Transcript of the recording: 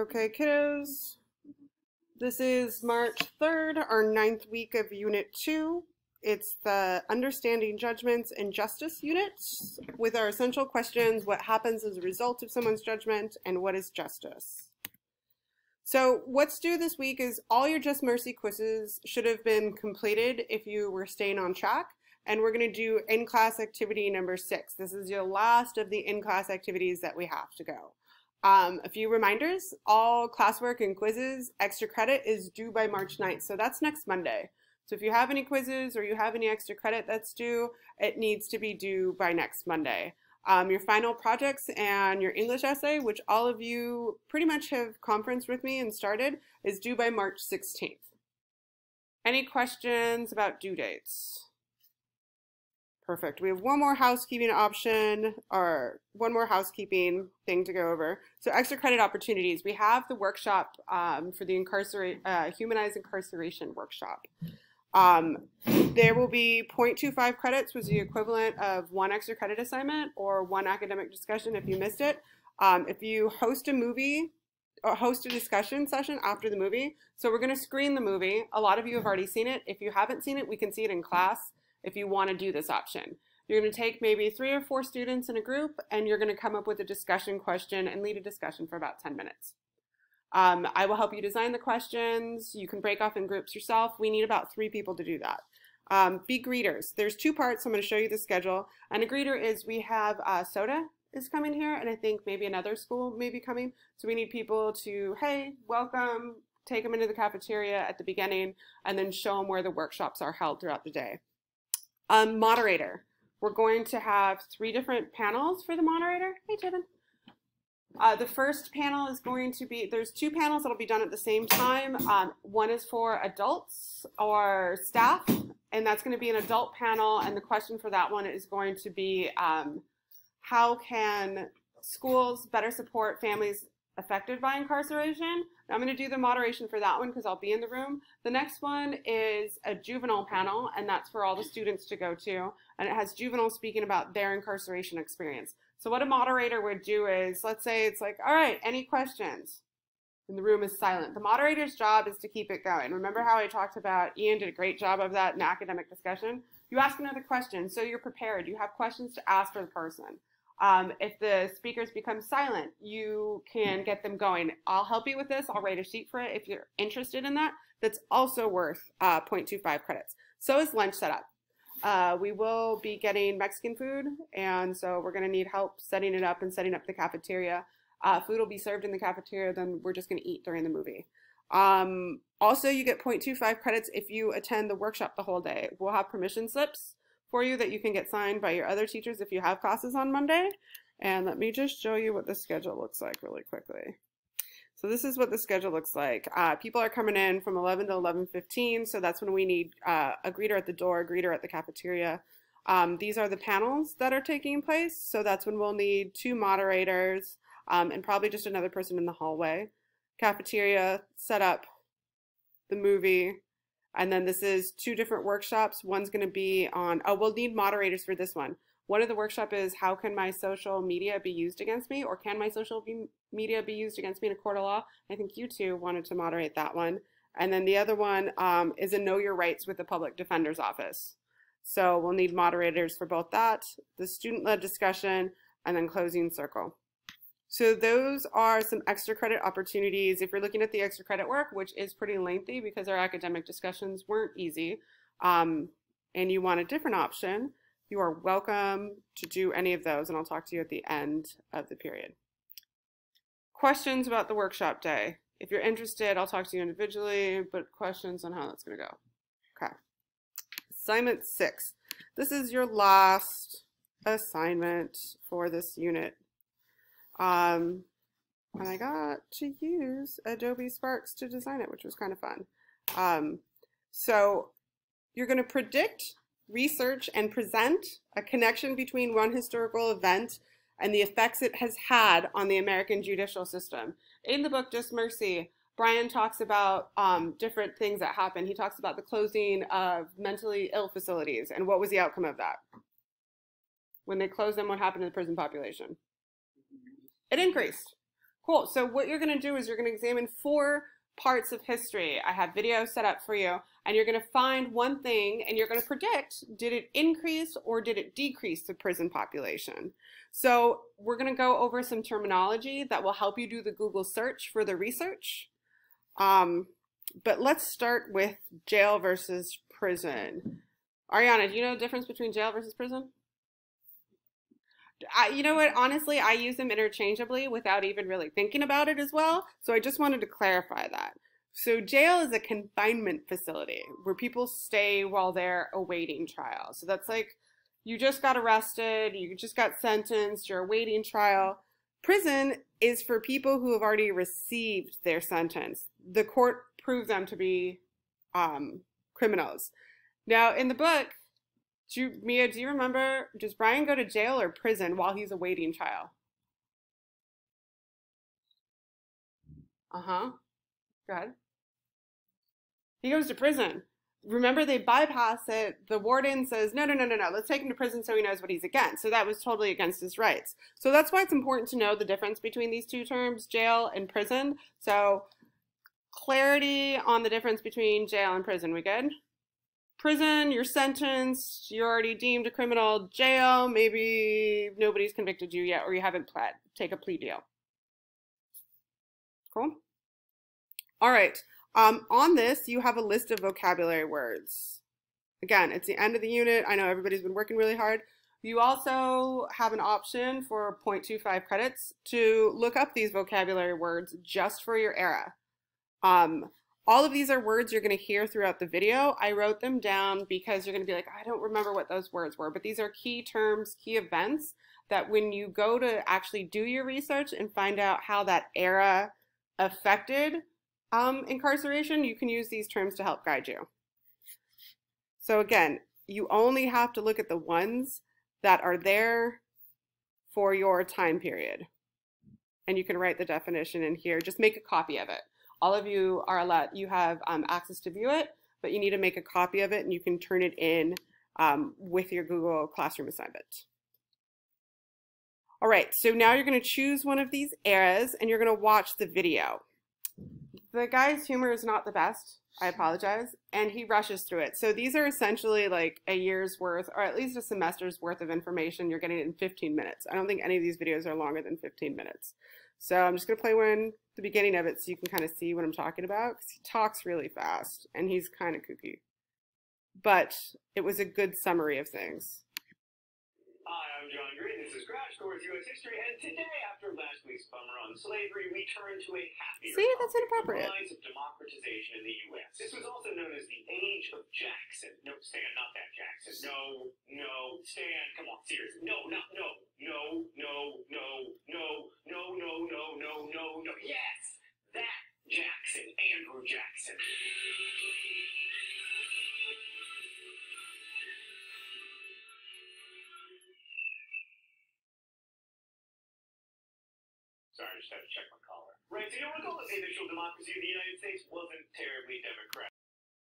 Okay, kiddos, this is March 3rd, our 9th week of Unit 2. It's the Understanding Judgments and Justice units with our essential questions: what happens as a result of someone's judgment, and what is justice? So what's due this week is all your Just Mercy quizzes should have been completed if you were staying on track. And we're going to do in-class activity number 6. This is your last of the in-class activities that we have to go. A few reminders: all classwork and quizzes, extra credit, is due by March 9th. So that's next Monday. So if you have any quizzes or you have any extra credit that's due, it needs to be due by next Monday. Your final projects and your English essay, which all of you pretty much have conferenced with me and started, is due by March 16th. Any questions about due dates? Perfect. We have one more housekeeping option, or one more housekeeping thing to go over. So extra credit opportunities. We have the workshop for the humanized incarceration workshop. There will be 0.25 credits, which is the equivalent of 1 extra credit assignment or 1 academic discussion if you missed it. If you host a movie or host a discussion session after the movie, so we're going to screen the movie. A lot of you have already seen it. If you haven't seen it, we can see it in class. If you want to do this option, you're going to take maybe 3 or 4 students in a group, and you're going to come up with a discussion question and lead a discussion for about 10 minutes. I will help you design the questions. You can break off in groups yourself. We need about 3 people to do that. Be greeters. There's 2 parts. I'm going to show you the schedule. And a greeter is, we have soda is coming here, and I think maybe another school may be coming. So we need people to, hey, welcome, take them into the cafeteria at the beginning, and then show them where the workshops are held throughout the day. Moderator. We're going to have 3 different panels for the moderator. Hey, Jevin. The first panel is going to be, there's 2 panels that'll be done at the same time. One is for adults or staff, and that's going to be an adult panel, and the question for that one is going to be, how can schools better support families affected by incarceration? I'm going to do the moderation for that one because I'll be in the room. The next one is a juvenile panel, and that's for all the students to go to, and it has juveniles speaking about their incarceration experience. So what a moderator would do is, let's say it's like, all right, any questions? And the room is silent. The moderator's job is to keep it going. Remember how I talked about, Ian did a great job of that in academic discussion? You ask another question, so you're prepared. You have questions to ask for the person. If the speakers become silent, you can get them going. I'll help you with this. I'll write a sheet for it if you're interested in that. That's also worth 0.25 credits. So is lunch setup. We will be getting Mexican food, and so we're going to need help setting it up and setting up the cafeteria. Food will be served in the cafeteria, then we're just going to eat during the movie. Also, you get 0.25 credits if you attend the workshop the whole day. We'll have permission slips for you that you can get signed by your other teachers if you have classes on Monday. And let me just show you what the schedule looks like really quickly. So this is what the schedule looks like. People are coming in from 11 to 11:15, so that's when we need a greeter at the door, a greeter at the cafeteria. These are the panels that are taking place, so that's when we'll need 2 moderators and probably just another person in the hallway. Cafeteria, set up the movie. And then this is 2 different workshops. One's going to be on, we'll need moderators for this one. One of the workshop is, how can my social media be used against me, or can my social media be used against me in a court of law? I think you 2 wanted to moderate that one. And then the other one is a Know Your Rights with the Public Defender's Office. So we'll need moderators for both that, the student-led discussion, and then closing circle. So those are some extra credit opportunities. If you're looking at the extra credit work, which is pretty lengthy because our academic discussions weren't easy, and you want a different option, you are welcome to do any of those, and I'll talk to you at the end of the period. Questions about the workshop day? If you're interested, I'll talk to you individually, but questions on how that's going to go. Okay. Assignment 6. This is your last assignment for this unit. And I got to use Adobe Sparks to design it, which was kind of fun. So you're going to predict, research, and present a connection between one historical event and the effects it has had on the American judicial system. In the book Just Mercy, Brian talks about different things that happen. He talks about the closing of mentally ill facilities, and what was the outcome of that? When they closed them, what happened to the prison population? It increased. Cool. So what you're going to do is you're going to examine 4 parts of history. I have video set up for you, and you're going to find one thing, and you're going to predict, did it increase or did it decrease the prison population? So we're going to go over some terminology that will help you do the Google search for the research. But let's start with jail versus prison. Ariana, do you know the difference between jail versus prison? You know what, honestly, I use them interchangeably without even really thinking about it as well. So I just wanted to clarify that. So jail is a confinement facility where people stay while they're awaiting trial. So that's like, you just got arrested, you just got sentenced, you're awaiting trial. Prison is for people who have already received their sentence. The court proved them to be criminals. Now, in the book, Mia, do you remember, does Brian go to jail or prison while he's awaiting trial? Uh-huh. Go ahead. He goes to prison. Remember, they bypass it. The warden says, no, let's take him to prison so he knows what he's against. So that was totally against his rights. So that's why it's important to know the difference between these two terms, jail and prison. So clarity on the difference between jail and prison. We good? Prison, you're sentenced, you're already deemed a criminal. Jail, maybe nobody's convicted you yet or you haven't pled. Take a plea deal. Cool? All right. On this, you have a list of vocabulary words. Again, it's the end of the unit. I know everybody's been working really hard. You also have an option for 0.25 credits to look up these vocabulary words just for your era. All of these are words you're going to hear throughout the video. I wrote them down because you're going to be like, I don't remember what those words were, but these are key terms, key events that when you go to actually do your research and find out how that era affected incarceration, you can use these terms to help guide you. So again, you only have to look at the ones that are there for your time period. And you can write the definition in here. Just make a copy of it. All of you are allowed, you have access to view it, but you need to make a copy of it and you can turn it in with your Google Classroom assignment. All right, so now you're going to choose one of these eras and you're going to watch the video. The guy's humor is not the best, I apologize, and he rushes through it. So these are essentially like a year's worth, or at least a semester's worth of information you're getting in 15 minutes. I don't think any of these videos are longer than 15 minutes. So I'm just going to play the beginning of it so you can kind of see what I'm talking about, because he talks really fast, and he's kind of kooky. But it was a good summary of things. Hi, I'm John Green. This is Crash Course U.S. History, and today, after last week's bummer on slavery, we turn to a happier See, that's inappropriate. The rise of democratization in the U.S. This was also known as the Age of Jackson. No, Stan, not that Jackson. No, Stan, come on, seriously. No. Yes, that Jackson, Andrew Jackson. Sorry, I just had to check my collar. Right, so you know what? The initial democracy of the United States wasn't terribly democratic.